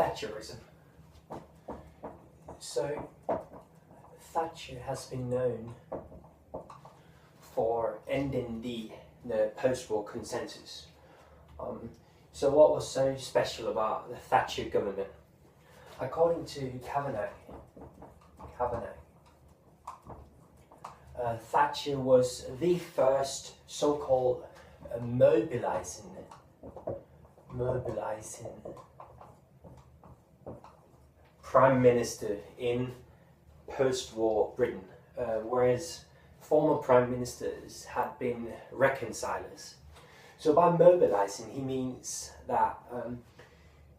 Thatcherism. So, Thatcher has been known for ending the post-war consensus. So what was so special about the Thatcher government? According to Kavanagh, Thatcher was the first so-called mobilizing Prime Minister in post-war Britain, whereas former Prime Ministers had been reconcilers. So by mobilizing, he means that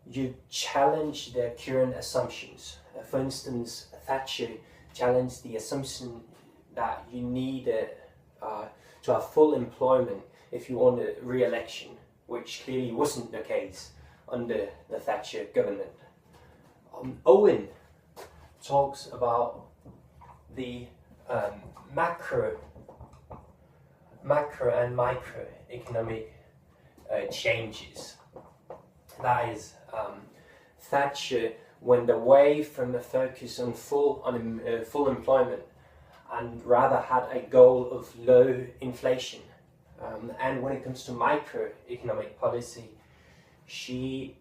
you challenge the current assumptions. For instance, Thatcher challenged the assumption that you needed to have full employment if you wanted re-election, which clearly wasn't the case under the Thatcher government. Owen talks about the macro and microeconomic changes. That is, Thatcher went away from a focus on full employment and rather had a goal of low inflation. And when it comes to microeconomic policy, she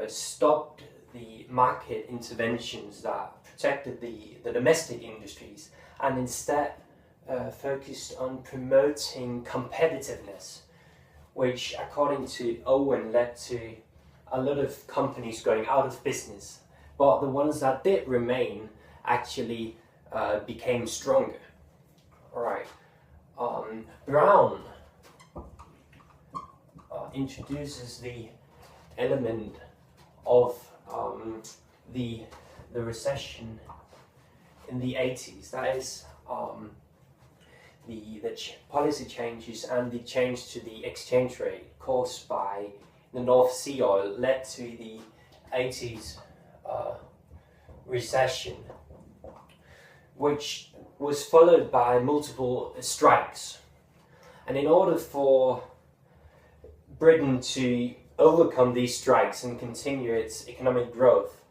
stopped the market interventions that protected the domestic industries and instead focused on promoting competitiveness, which according to Owen led to a lot of companies going out of business, but the ones that did remain actually became stronger. Alright, Brown introduces the element of the recession in the 80s. That is the policy changes and the change to the exchange rate caused by the North Sea oil led to the 80s recession, which was followed by multiple strikes. And in order for Britain to overcome these strikes and continue its economic growth,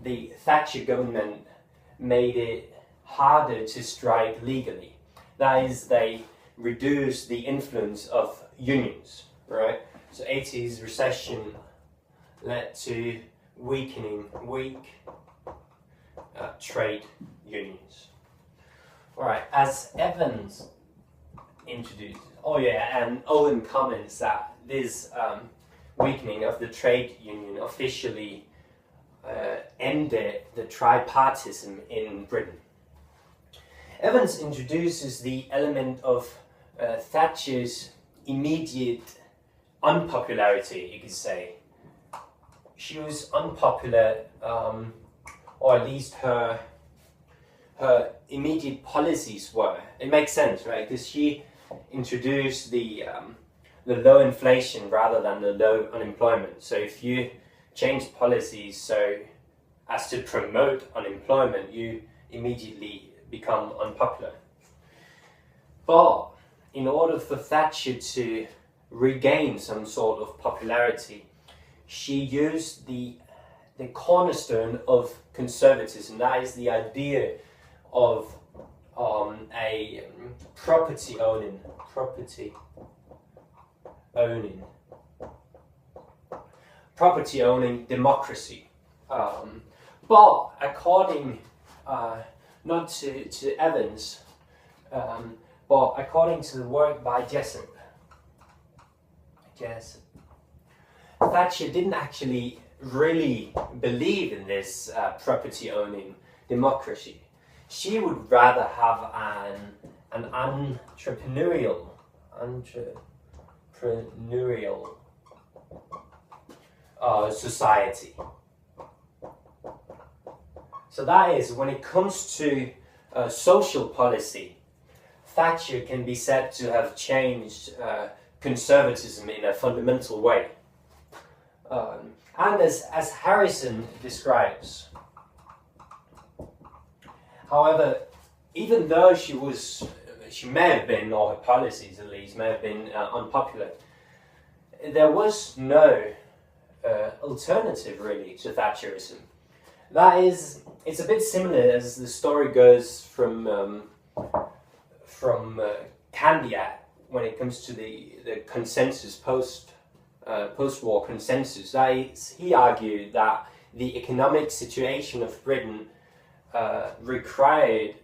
the Thatcher government made it harder to strike legally. That is, they reduced the influence of unions, right? So 80s recession led to weak trade unions. Alright, as Evans introduces, and Owen comments that this weakening of the trade union officially ended the tripartism in Britain. Evans introduces the element of Thatcher's immediate unpopularity, you could say. She was unpopular, or at least her immediate policies were. It makes sense, right? Because she introduced the low inflation rather than the low unemployment. So if you change policies so as to promote unemployment, you immediately become unpopular. But in order for Thatcher to regain some sort of popularity, she used the cornerstone of conservatism. That is the idea of a property owning democracy. But according not to Evans, but according to the work by Jessup, Thatcher didn't actually really believe in this property owning democracy. She would rather have an entrepreneurial society. So that is, when it comes to social policy, Thatcher can be said to have changed conservatism in a fundamental way. And as Harrison describes, however, even though she may have been, or her policies at least, may have been unpopular, there was no alternative really to Thatcherism. That is, it's a bit similar as the story goes from Candiac when it comes to the consensus post-war consensus. That is, he argued that the economic situation of Britain required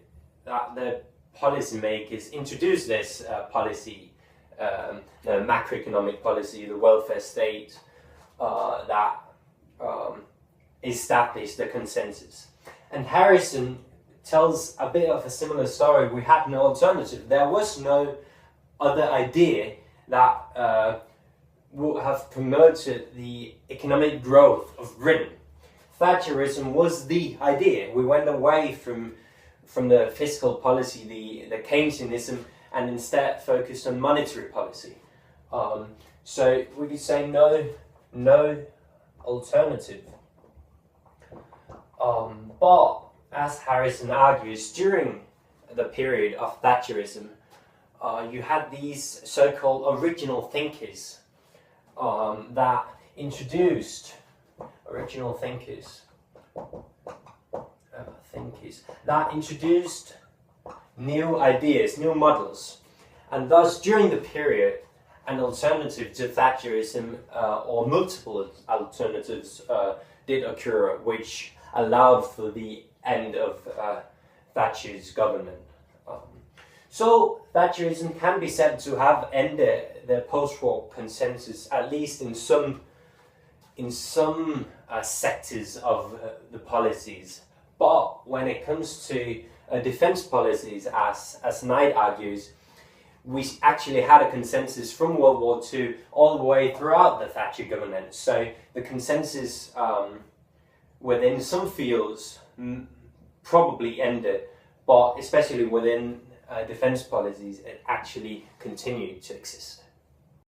that the policymakers introduce this policy, the macroeconomic policy, the welfare state, that established the consensus. And Harrison tells a bit of a similar story. We had no alternative. There was no other idea that would have promoted the economic growth of Britain. Thatcherism was the idea. We went away from the fiscal policy, the Keynesianism, and instead focused on monetary policy. So we could say no alternative. But as Harrison argues, during the period of Thatcherism, you had these so-called original thinkers that introduced new ideas, new models, and thus during the period, an alternative to Thatcherism or multiple alternatives did occur, which allowed for the end of Thatcher's government. So Thatcherism can be said to have ended the post-war consensus, at least in some sectors of the policies. But when it comes to defense policies, as Knight argues, we actually had a consensus from World War II all the way throughout the Thatcher government. So the consensus within some fields probably ended, but especially within defense policies, it actually continued to exist.